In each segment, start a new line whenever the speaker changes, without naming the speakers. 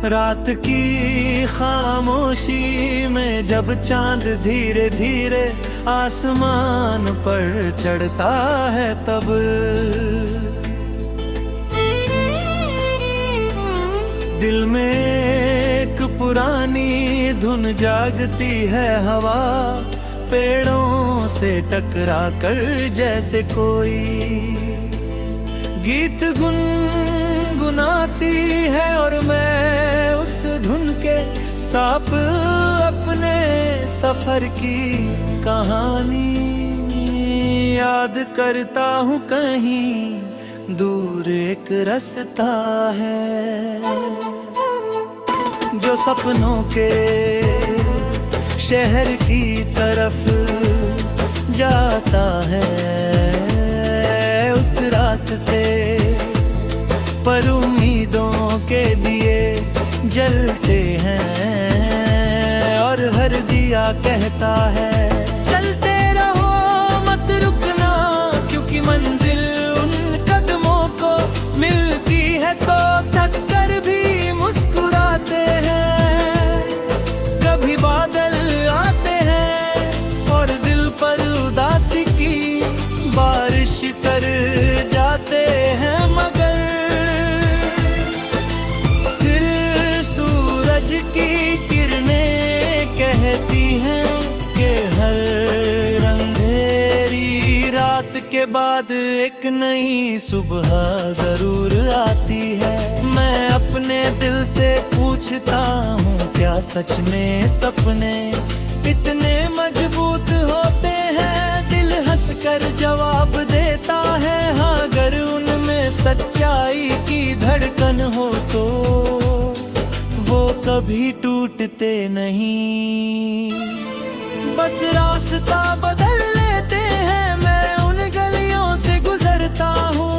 रात की खामोशी में जब चांद धीरे धीरे आसमान पर चढ़ता है तब दिल में एक पुरानी धुन जागती है। हवा पेड़ों से टकरा कर जैसे कोई गीत गुनगुनाती है और मैं उस धुन के साथ अपने सफर की कहानी याद करता हूँ। कहीं दूर एक रास्ता है जो सपनों के शहर की तरफ जाता है। उस रास्ते पर उम्मीदों के दिए जलते हैं और हर दिया कहता है चलते रहो मत रुकना, क्योंकि मंजिल उन कदमों को मिलती है तो थक कर भी मुस्कुराते हैं। कभी बादल आते हैं और दिल पर उदासी की बारिश कर जाते हैं, मगर फिर सूरज की किरणें कहती हैं कि हर अंधेरी रात के बाद एक नई सुबह जरूर आती है। मैं अपने दिल से पूछता हूँ क्या सच में सपने इतने मजबूत होते हैं? दिल हंसकर जवाब देता है हाँ, अगर उनमें सच्चाई की धड़कन हो तो वो कभी टूटते नहीं, बस रास्ता बदल लेते हैं। मैं उन गलियों से गुजरता हूँ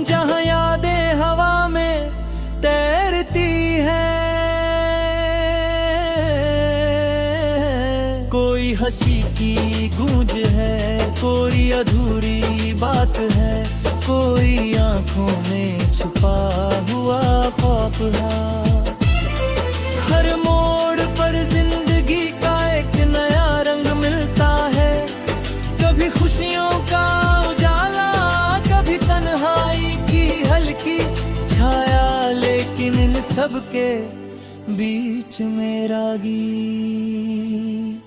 जहाँ यादें हवा में तैरती है। कोई हंसी की गूंज है, कोई अधूरी बात है, कोई आंखों में छुपा हुआ ख्वाब है। हर मोड़ पर जिंदगी का एक नया रंग मिलता है, कभी खुशियों का उजाला, कभी तन्हाई की हल्की छाया, लेकिन इन सब के बीच मेरा गीत।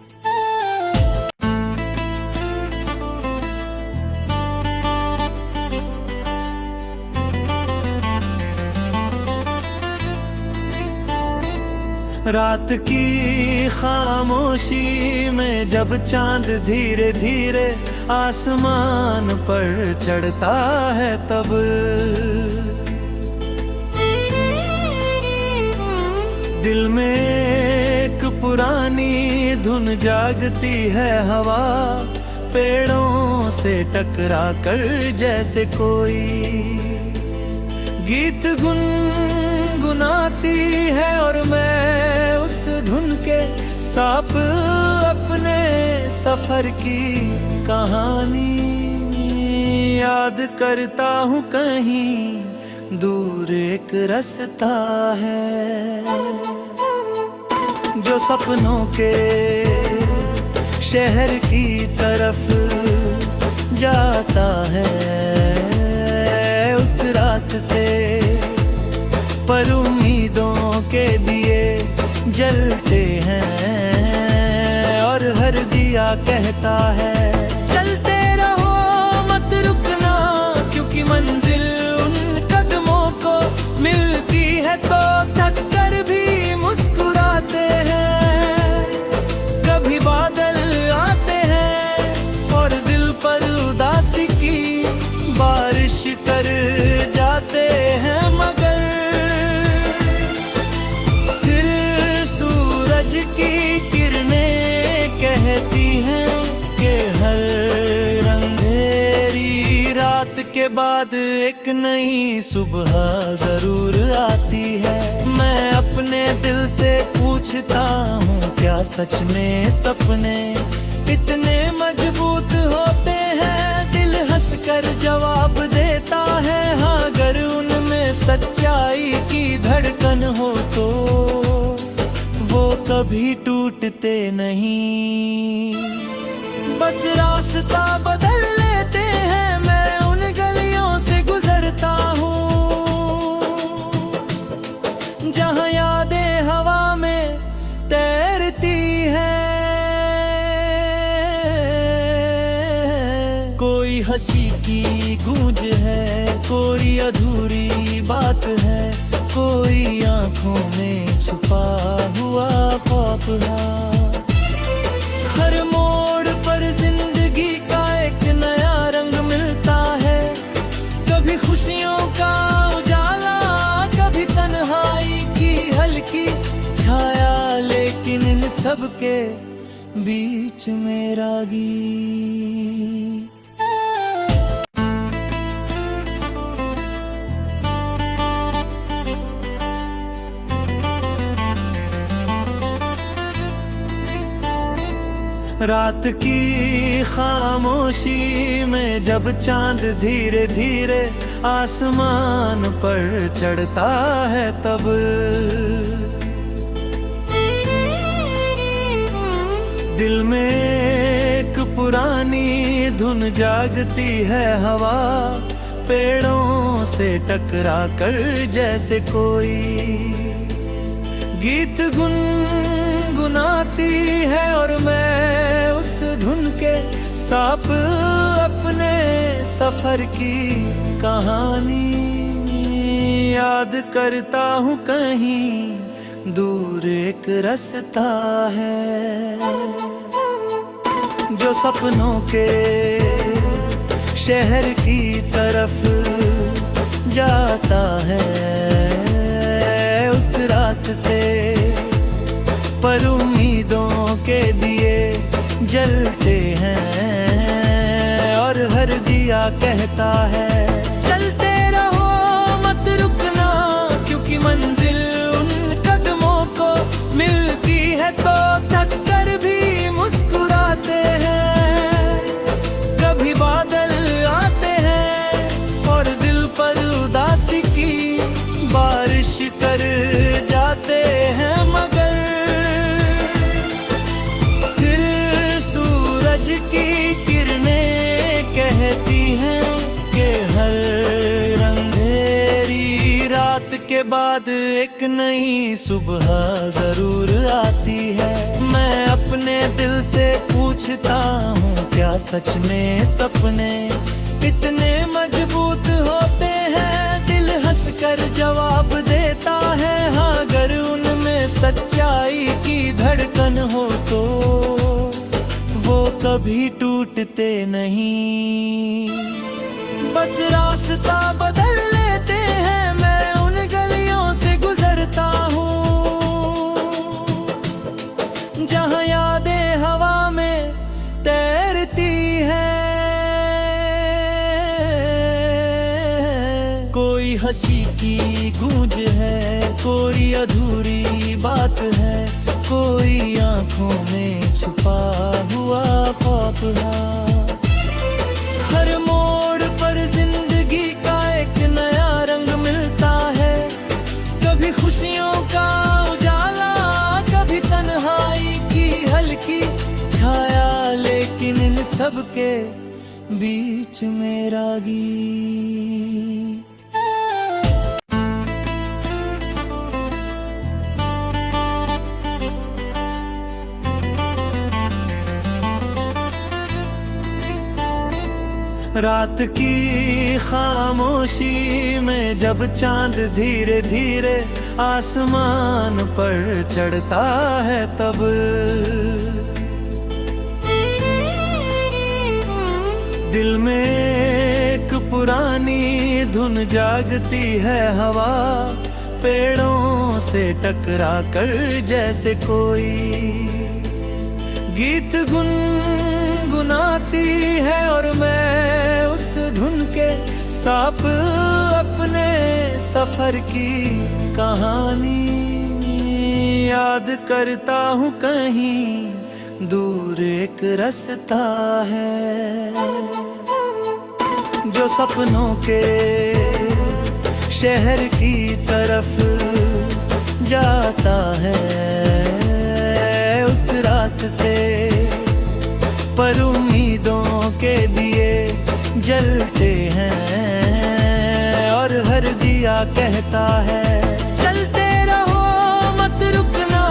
रात की खामोशी में जब चांद धीरे धीरे आसमान पर चढ़ता है तब दिल में एक पुरानी धुन जागती है। हवा पेड़ों से टकरा कर जैसे कोई गीत गुनगुनाती है और मैं उस धुन के साथ अपने सफर की कहानी याद करता हूँ। कहीं दूर एक रास्ता है जो सपनों के शहर की तरफ जाता है। उस रास्ते पर उम्मीदों के दिए जलते हैं और हर दिया कहता है चलते रहो मत रुकना, क्योंकि मंजिल उन कदमों को मिलती है तो थक कर भी मुस्कुराते हैं। कभी बादल आते हैं और दिल पर उदासी की बारिश कर जाते हैं, मगर की किरणें कहती हैं कि हर अंधेरी रात के बाद एक नई सुबह जरूर आती है। मैं अपने दिल से पूछता हूँ क्या सच में सपने इतने मजबूत होते हैं? दिल हंसकर जवाब देता है हाँ, अगर उनमें सच्चाई सच्चाई की धड़कन हो तो वो कभी टूटते नहीं। बस रास्ता बदल लेते हैं, मैं उन गलियों से गुजरता हूँ जहाँ यादें हवा में तैरती हैं। कोई हंसी की गूंज है, कोई अधूरी बात है, कोई आंखों में छुपा हुआ ख्वाब है। हर मोड़ पर जिंदगी का एक नया रंग मिलता है, कभी खुशियों का उजाला, कभी तन्हाई की हल्की छाया, लेकिन इन सब के बीच मेरा गीत। रात की खामोशी में जब चांद धीरे धीरे आसमान पर चढ़ता है, तब दिल में एक पुरानी धुन जागती है। हवा पेड़ों से टकरा कर जैसे कोई गीत गुनगुनाती है, और मैं उस धुन के साथ अपने सफर की कहानी याद करता हूँ। कहीं दूर एक रास्ता है जो सपनों के शहर की तरफ जाता है। उस रास्ते पर उम्मीदों के दिए जलते हैं, और हर दिया कहता है चलते रहो मत रुकना, क्योंकि मंजिल उन कदमों को मिलती है तो थक कर भी मुस्कुराते हैं। कभी बादल आते हैं और दिल पर उदासी की बारिश कर जाते हैं, मगर फिर सूरज की किरणें कहती हैं कि हर अंधेरी रात के बाद एक नई सुबह जरूर आती है। मैं अपने दिल से पूछता हूँ, क्या सच में सपने इतने मजबूत होते हैं? दिल हंसकर जवाब देता है हाँ, अगर उनमें सच्चाई की धड़कन हो तो वो कभी टूटते नहीं। बस रास्ता बदल लेते हैं, मैं उन गलियों से गुजरता हूँ जहाँ यादें हवा में तैरती हैं। कोई हंसी की गूंज है, कोई अधूरी बात है, कोई आंखों में छुपा हुआ ख्वाब है। हर मोड़ पर जिंदगी का एक नया रंग मिलता है, कभी खुशियों का उजाला, कभी तन्हाई की हल्की छाया, लेकिन इन सब के बीच मेरा गीत। रात की खामोशी में जब चांद धीरे धीरे आसमान पर चढ़ता है, तब दिल में एक पुरानी धुन जागती है। हवा पेड़ों से टकरा कर जैसे कोई गीत गुनगुनाती है, और मैं उस धुन के साथ अपने सफर की कहानी याद करता हूँ। कहीं दूर एक रास्ता है जो सपनों के शहर की तरफ जाता है उस रास्ते पर उम्मीदों के दिए जलते हैं और हर दिया कहता है चलते रहो मत रुकना,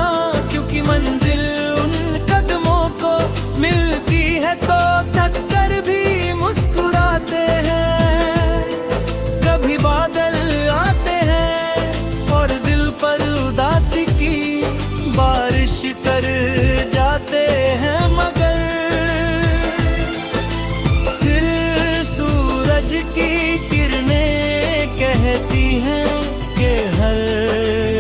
क्योंकि मंजिल उन कदमों को मिलती है तो थक कर भी मुस्कुराते हैं। कभी बादल आते हैं और दिल पर उदासी की बारिश कर जाते हैं, मगर फिर सूरज की किरणें कहती हैं कि हर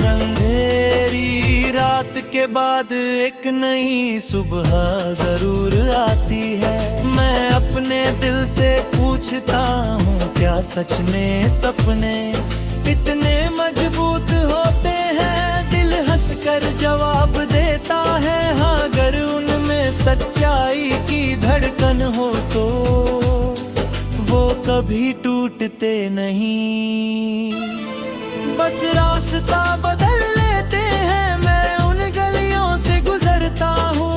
अंधेरी रात के बाद एक नई सुबह जरूर आती है। मैं अपने दिल से पूछता हूँ क्या सच में सपने इतने मजबूत होते हैं? दिल हंसकर जवाब देता है हाँ, अगर उनमें सच्चाई की धड़कन हो तो वो कभी टूटते नहीं, बस रास्ता बदल लेते हैं। मैं उन गलियों से गुजरता हूँ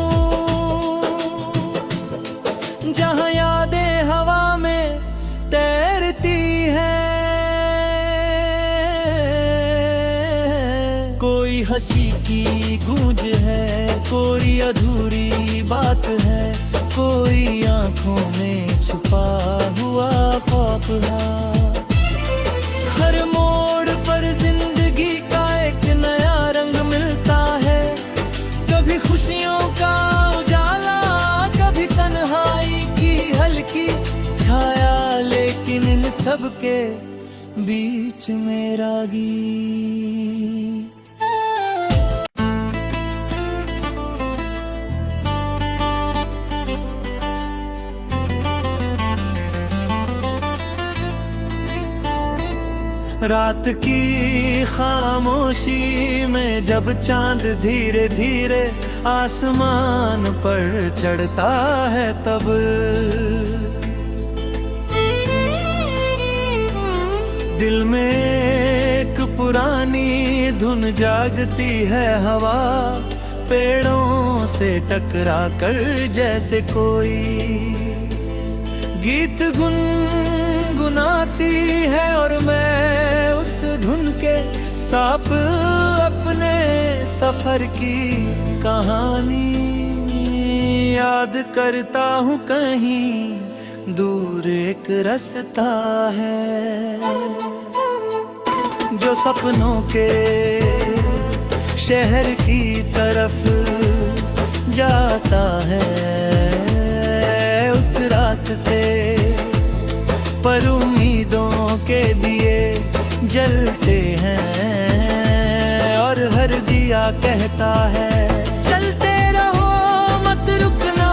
जहाँ यादें हवा में तैरती हैं। कोई हंसी की गूंज है, कोई अधूरी बात है, कोई आंखों में छुपा हुआ ख्वाब है। हर मोड़ पर जिंदगी का एक नया रंग मिलता है, कभी खुशियों का उजाला, कभी तन्हाई की हल्की छाया, लेकिन इन सब के बीच मेरा गीत। रात की खामोशी में जब चांद धीरे धीरे आसमान पर चढ़ता है, तब दिल में एक पुरानी धुन जागती है। हवा पेड़ों से टकरा कर जैसे कोई गीत गुनगुनाती है, और मैं उस धुन के साथ अपने सफर की कहानी याद करता हूँ। कहीं दूर एक रास्ता है जो सपनों के शहर की तरफ जाता है, उस रास्ते पर उम्मीदों के दिए जलते हैं और हर दिया कहता है चलते रहो मत रुकना,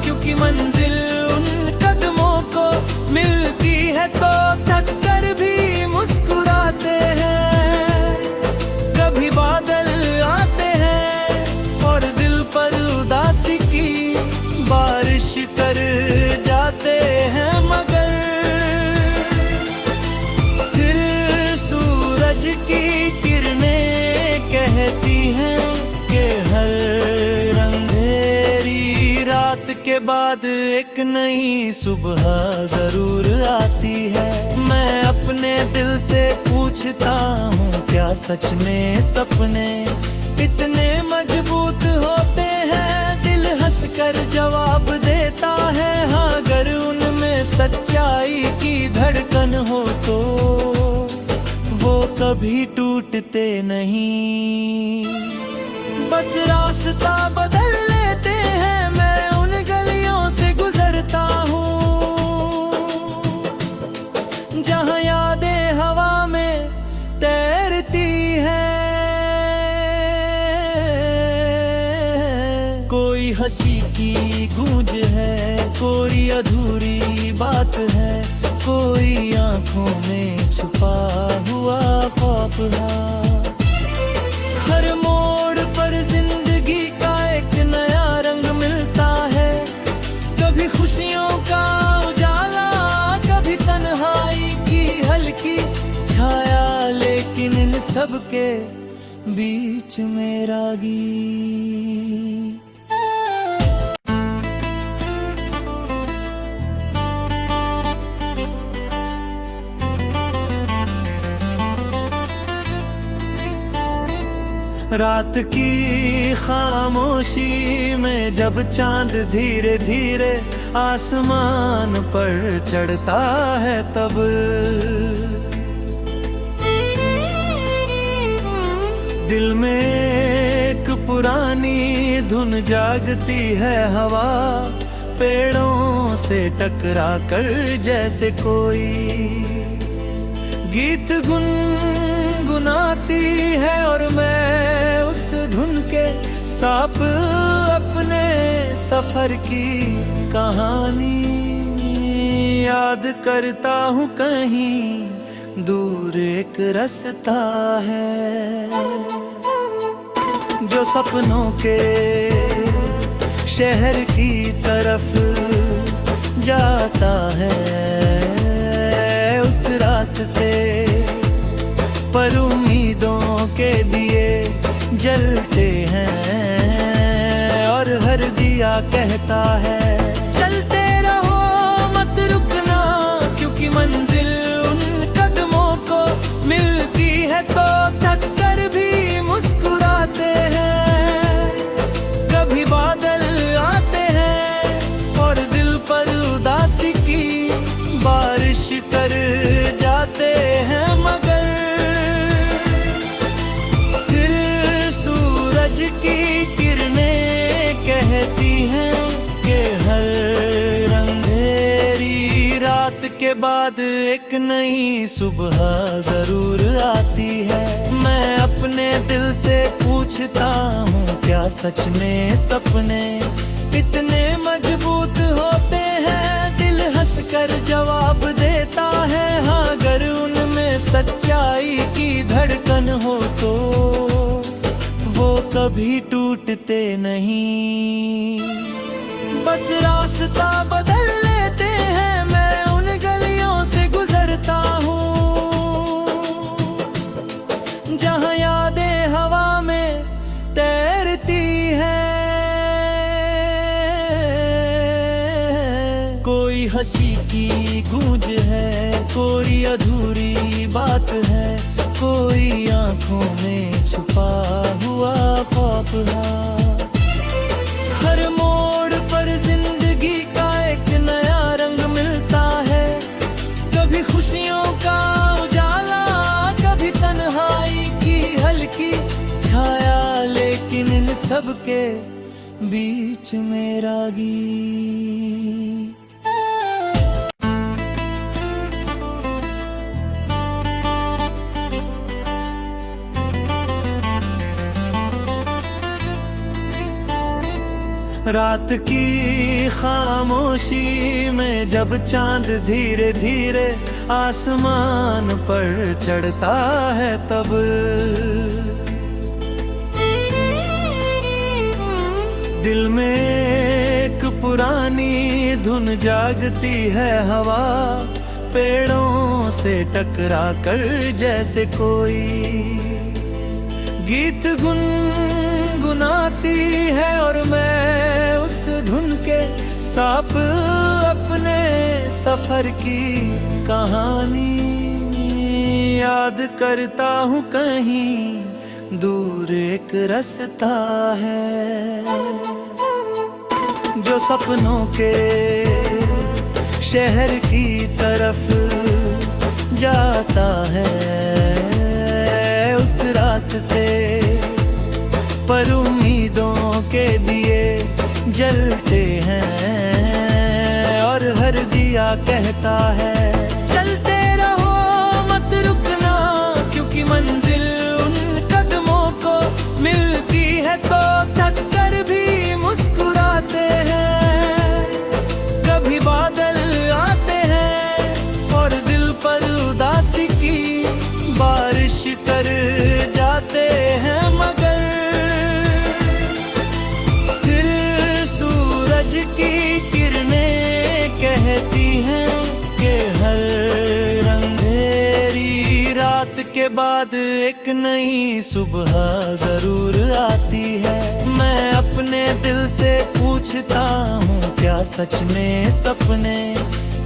क्योंकि मंजिल उन कदमों को मिलती है तो थक कर भी मुस्कुराते हैं। कभी बादल आते हैं और दिल पर उदासी की बारिश कर जाते हैं, मगर फिर सूरज की किरणें कहती हैं कि हर अंधेरी रात के बाद एक नई सुबह जरूर आती है। मैं अपने दिल से पूछता हूँ क्या सच में सपने इतने मजबूत होते हैं? दिल हंसकर जवाब देता है हाँ, अगर उनमें सच्चाई की धड़कन हो तो वो कभी टूटते नहीं, बस रास्ता बदल लेते हैं। मैं उन गलियों से गुजरता हूँ जहाँ यादें हवा में तैरती हैं। कोई हंसी की गूंज है, कोई अधूरी बात है, कोई आंखों में छुपा हुआ ख्वाब है। हर मोड़ पर जिंदगी का एक नया रंग मिलता है, कभी खुशियों का उजाला, कभी तन्हाई की हल्की छाया, के बीच मेरा गीत। रात की खामोशी में जब चांद धीरे धीरे आसमान पर चढ़ता है, तब दिल में एक पुरानी धुन जागती है। हवा पेड़ों से टकरा कर जैसे कोई गीत गुनगुनाती है, और मैं उस धुन के साथ अपने सफर की कहानी याद करता हूँ। कहीं दूर एक रास्ता है जो सपनों के शहर की तरफ जाता है। उस रास्ते पर उम्मीदों के दिए जलते हैं, और हर दिया कहता है चलते रहो मत रुकना, क्योंकि मंजिल उन कदमों को मिलती है तो थक कर भी मुस्कुराते हैं। कभी बादल आते हैं और दिल पर उदासी की बारिश कर जाते हैं, मगर फिर सूरज की किरणें कहती हैं कि हर अंधेरी रात के बाद एक नई सुबह जरूर आती है। मैं अपने दिल से पूछता हूँ, क्या सच में सपने इतने मजबूत होते हैं? दिल हंसकर जवाब देता है हाँ, अगर उनमें सच्चाई की धड़कन हो तो वो कभी टूटते नहीं। बस रास्ता बदल लेते हैं, मैं उन गलियों से गुजरता हूँ जहाँ यादें हवा में तैरती हैं। कोई हंसी की गूंज है, कोई अधूरी बात है, कोई आंखों में छुपा हुआ ख्वाब है। हर मोड़ पर जिंदगी का एक नया रंग मिलता है, कभी खुशियों का उजाला, कभी तन्हाई की हल्की छाया, लेकिन इन सब के बीच मेरा गीत। रात की खामोशी में जब चांद धीरे धीरे आसमान पर चढ़ता है, तब दिल में एक पुरानी धुन जागती है। हवा पेड़ों से टकरा कर जैसे कोई गीत गुनगुनाती है, और मैं उस धुन के साथ अपने सफर की कहानी याद करता हूँ। कहीं दूर एक रास्ता है जो सपनों के शहर की तरफ जाता है। उस रास्ते पर उम्मीदों के दिए जलते हैं, और हर दिया कहता है चलते रहो मत रुकना, क्योंकि मंजिल उन कदमों को मिलती है तो थक कर भी मुस्कुराते हैं। कभी बादल आते हैं और दिल पर उदासी की बारिश कर जाते हैं, मगर सूरज की किरणें कहती हैं कि बाद एक नई सुबह जरूर आती है। मैं अपने दिल से पूछता हूँ, क्या सच में सपने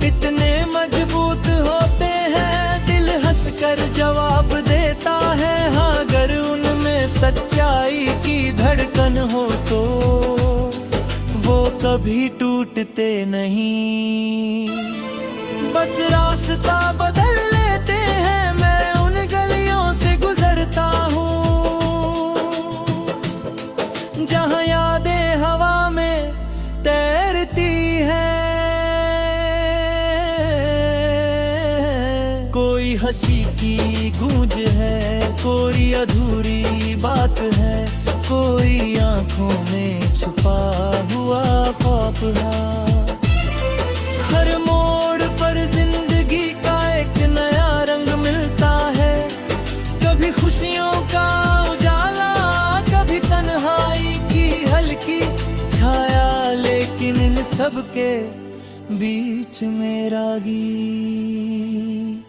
इतने मजबूत होते हैं? दिल हंसकर जवाब देता है हाँ, अगर उनमें सच्चाई की धड़कन हो तो वो कभी टूटते नहीं, बस रास्ता बदल लेते हैं। मैं उन गलियों से गुजरता हूँ जहाँ यादें हवा में तैरती हैं। कोई हंसी की गूंज है, कोई अधूरी बात है, कोई आंखों में छुपा हुआ ख्वाब है। हर मोड़ पर जिंदगी का एक नया रंग मिलता है, कभी खुशियों का उजाला, कभी तन्हाई की हल्की छाया, लेकिन इन सब के बीच मेरा गीत।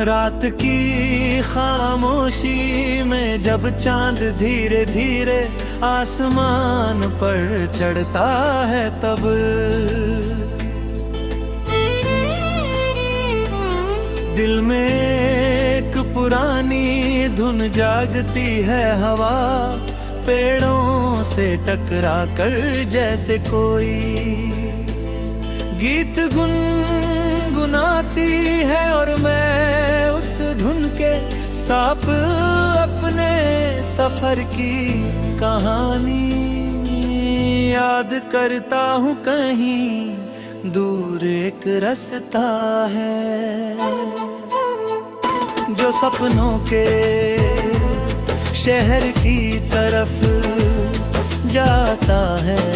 रात की खामोशी में जब चांद धीरे धीरे आसमान पर चढ़ता है, तब दिल में एक पुरानी धुन जागती है। हवा पेड़ों से टकरा कर जैसे कोई गीत गुनगुनाती है, और मैं उस धुन के साथ अपने सफर की कहानी याद करता हूँ। कहीं दूर एक रास्ता है जो सपनों के शहर की तरफ जाता है।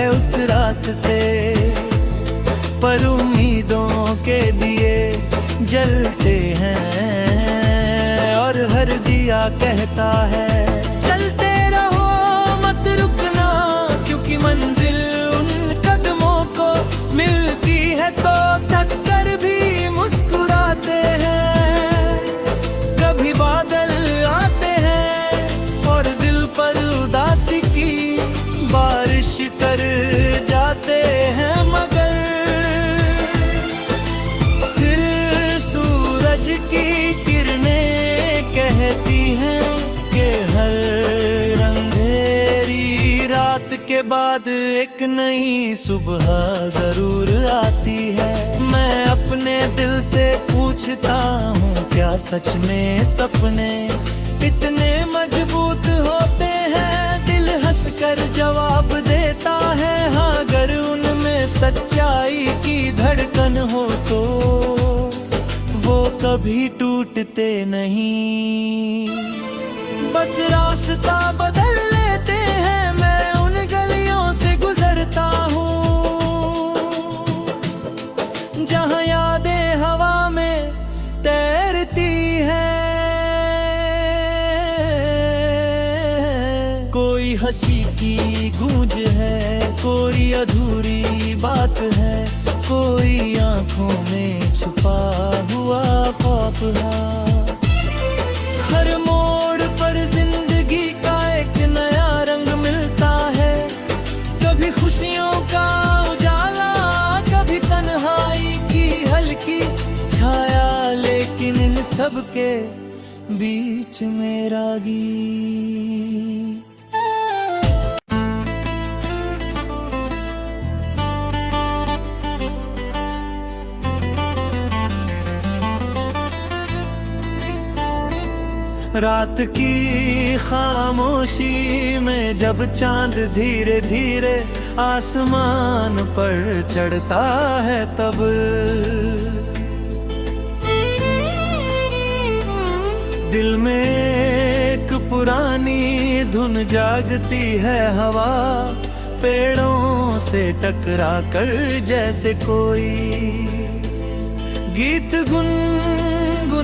उस रास्ते पर उम्मीदों के दिए जलते हैं, और हर दिया कहता है चलते रहो मत रुकना, क्योंकि मंजिल उन कदमों को मिलती है तो थक कर भी मुस्कुराते हैं। कभी बादल आते हैं और दिल पर उदासी की बारिश कर जाते हैं, मगर फिर सूरज की किरणें कहती हैं कि हर अंधेरी रात के बाद एक नई सुबह जरूर आती है। मैं अपने दिल से पूछता हूँ, क्या सच में सपने इतने मजबूत होते हैं? दिल हंसकर जवाब देता है हाँ, अगर उनमें सच्चाई की धड़कन हो तो वो कभी टूटते नहीं, बस रास्ता बदल लेते हैं। मैं उन गलियों से गुजरता हूँ जहाँ यादें हवा में तैरती हैं। कोई हंसी की गूंज है, कोई अधूरी बात है, कोई आंखों में छुपा हुआ ख्वाब है। हर मोड़ पर जिंदगी का एक नया रंग मिलता है, कभी खुशियों का उजाला, कभी तन्हाई की हल्की छाया, लेकिन इन सब के बीच मेरा गीत। रात की खामोशी में जब चांद धीरे धीरे आसमान पर चढ़ता है, तब दिल में एक पुरानी धुन जागती है। हवा पेड़ों से टकरा कर जैसे कोई गीत गुनगुन